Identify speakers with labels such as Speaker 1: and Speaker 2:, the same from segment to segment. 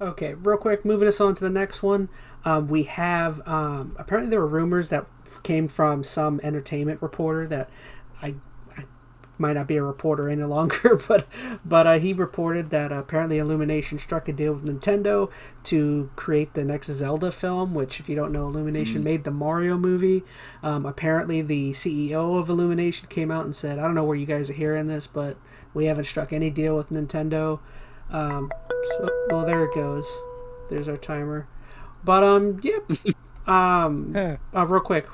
Speaker 1: Okay, real quick, moving us on to the next one. We have apparently there were rumors that came from some entertainment reporter that I might not be a reporter any longer, but he reported that apparently Illumination struck a deal with Nintendo to create the next Zelda film. Which, if you don't know, Illumination made the Mario movie. Apparently, the CEO of Illumination came out and said, "I don't know where you guys are hearing this, but we haven't struck any deal with Nintendo." Well, there it goes. There's our timer. But yep. Real quick,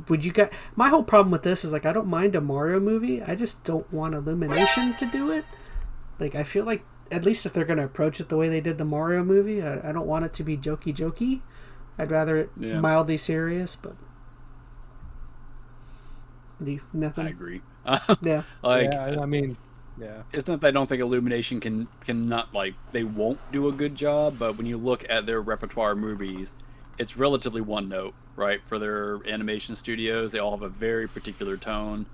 Speaker 1: would you get? My whole problem with this is like I don't mind a Mario movie. I just don't want Illumination to do it. Like I feel like at least if they're gonna approach it the way they did the Mario movie, I don't want it to be jokey. I'd rather it mildly serious. But nothing.
Speaker 2: I agree.
Speaker 1: Yeah.
Speaker 3: I mean. Yeah,
Speaker 2: it's not that I don't think Illumination can not like they won't do a good job, but when you look at their repertoire movies, it's relatively one note, right? For their animation studios, they all have a very particular tone,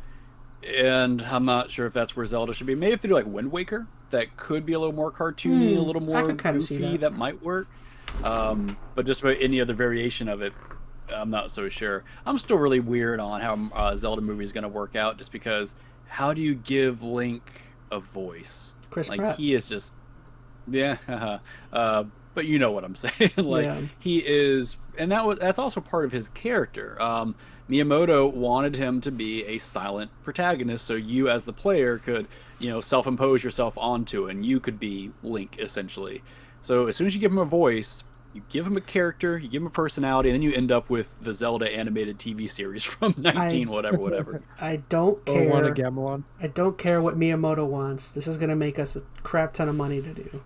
Speaker 2: and I'm not sure if that's where Zelda should be. Maybe if they do like Wind Waker, that could be a little more cartoony, a little more goofy, that might work. But just about any other variation of it, I'm not so sure. I'm still really weird on how Zelda movie is going to work out, just because how do you give Link a voice?
Speaker 1: Chris
Speaker 2: like
Speaker 1: Pratt.
Speaker 2: He is just but you know what I'm saying. He is, and that's also part of his character. Miyamoto wanted him to be a silent protagonist, so you as the player could self-impose yourself onto it, and you could be Link essentially. So as soon as you give him a voice, you give him a character, you give him a personality, and then you end up with the Zelda animated TV series from whatever.
Speaker 1: I don't care.
Speaker 3: Gamelon.
Speaker 1: I don't care what Miyamoto wants. This is going to make us a crap ton of money to do.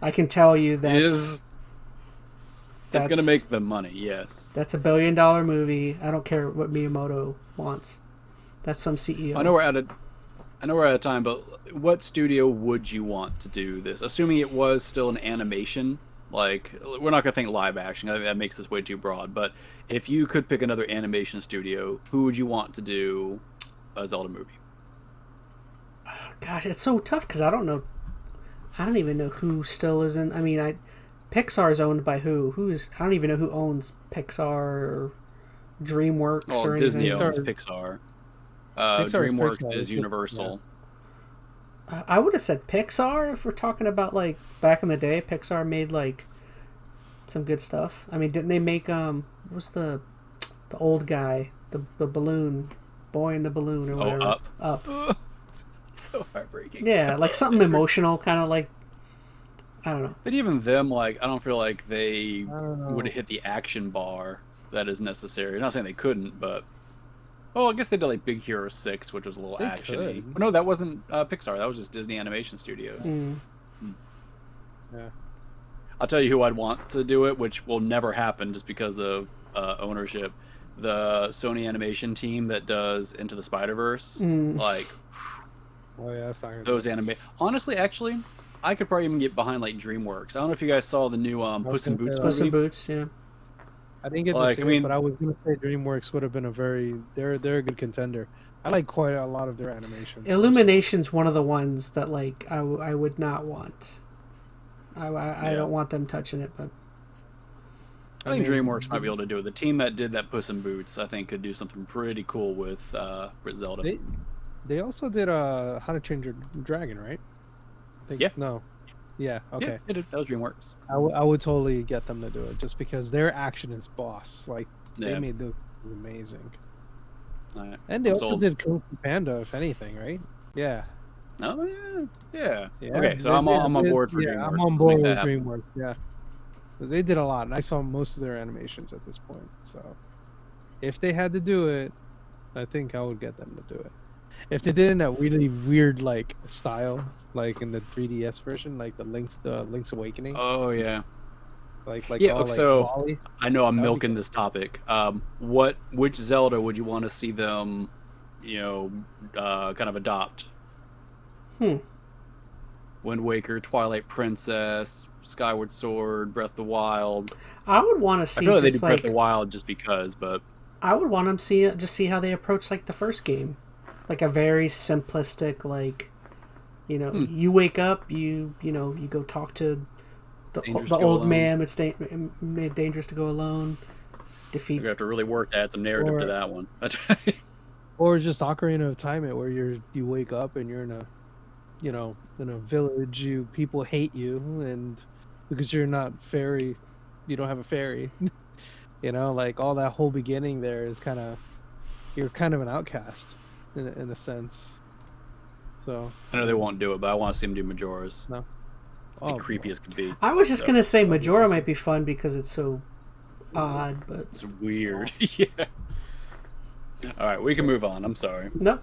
Speaker 1: I can tell you that
Speaker 2: it's going to make them money. Yes,
Speaker 1: that's $1 billion movie. I don't care what Miyamoto wants. That's some CEO.
Speaker 2: I know we're out of time, but what studio would you want to do this? Assuming it was still an animation. Like, we're not going to think live action. I think that makes this way too broad. But if you could pick another animation studio, who would you want to do a Zelda movie?
Speaker 1: Oh, gosh, it's so tough because I don't know. I don't even know who still is in. I mean, Pixar is owned by who? I don't even know who owns Pixar or DreamWorks or anything.
Speaker 2: Disney owns Pixar. DreamWorks is Universal.
Speaker 1: Yeah. I would have said Pixar if we're talking about like back in the day. Pixar made like some good stuff. I mean, didn't they make what was the old guy, the balloon boy in the balloon or whatever? Up.
Speaker 2: So heartbreaking.
Speaker 1: Yeah, like something emotional, kind of like I don't know.
Speaker 2: But even them, like I don't feel like they would have hit the action bar that is necessary. I'm not saying they couldn't, but. Oh, I guess they did like Big Hero 6, which was a little action-y. No, that wasn't Pixar. That was just Disney Animation Studios.
Speaker 3: Yeah.
Speaker 2: I'll tell you who I'd want to do it, which will never happen just because of ownership. The Sony Animation team that does Into the Spider-Verse. Like,
Speaker 3: oh yeah, that's not
Speaker 2: those anime. Honestly, actually, I could probably even get behind like DreamWorks. I don't know if you guys saw the new Puss in Boots movie.
Speaker 1: Puss in Boots, yeah.
Speaker 3: I didn't get to see it, but I was going to say DreamWorks would have been they're a good contender. I like quite a lot of their animations.
Speaker 1: Illumination's one of the ones that like I would not want. I don't want them touching it, but
Speaker 2: I think DreamWorks might be able to do it. The team that did that Puss in Boots, I think, could do something pretty cool with Zelda.
Speaker 3: They also did How to Train Your Dragon, right?
Speaker 2: Yeah.
Speaker 3: No. Yeah, okay.
Speaker 2: Yeah, that was DreamWorks.
Speaker 3: I would totally get them to do it just because their action is boss. Like, they made those amazing.
Speaker 2: Right.
Speaker 3: And they also did Kung Fu Panda, if anything, right? Yeah.
Speaker 2: Oh, yeah. Okay, so I'm on board for DreamWorks.
Speaker 3: Yeah, I'm on board with DreamWorks, yeah. Because they did a lot, and I saw most of their animations at this point. So, if they had to do it, I think I would get them to do it. If they did it in a really weird, like, style, like in the 3DS version, like the Link's Awakening.
Speaker 2: Oh yeah.
Speaker 3: Like
Speaker 2: so
Speaker 3: Wall-E.
Speaker 2: I know I'm milking this topic. Which Zelda would you want to see them, kind of adopt? Wind Waker, Twilight Princess, Skyward Sword, Breath of the Wild.
Speaker 1: I would want to see.
Speaker 2: I feel like they do Breath of the Wild just because, but
Speaker 1: I would want them see how they approach like the first game, like a very simplistic like. You wake up, you go talk to
Speaker 2: Dangerous
Speaker 1: the
Speaker 2: to go
Speaker 1: old
Speaker 2: alone.
Speaker 1: man it's made dangerous to go alone. Defeat.
Speaker 2: You have to really work to add some narrative to
Speaker 3: Or-
Speaker 2: that one.
Speaker 3: Or just Ocarina of Time, it where you wake up and you're in a, in a village. People hate you, and because you're not fairy, you don't have a fairy. Like all that whole beginning there is you're kind of an outcast in a sense. So
Speaker 2: I know they won't do it, but I want to see them do Majora's.
Speaker 3: No.
Speaker 2: It'd be creepy as could be.
Speaker 1: I was just
Speaker 2: So,
Speaker 1: gonna say
Speaker 3: that'd be
Speaker 1: Majora
Speaker 3: awesome.
Speaker 1: might be fun because it's so odd, but
Speaker 2: It's weird. Yeah. All right, we can move on. I'm sorry.
Speaker 1: no.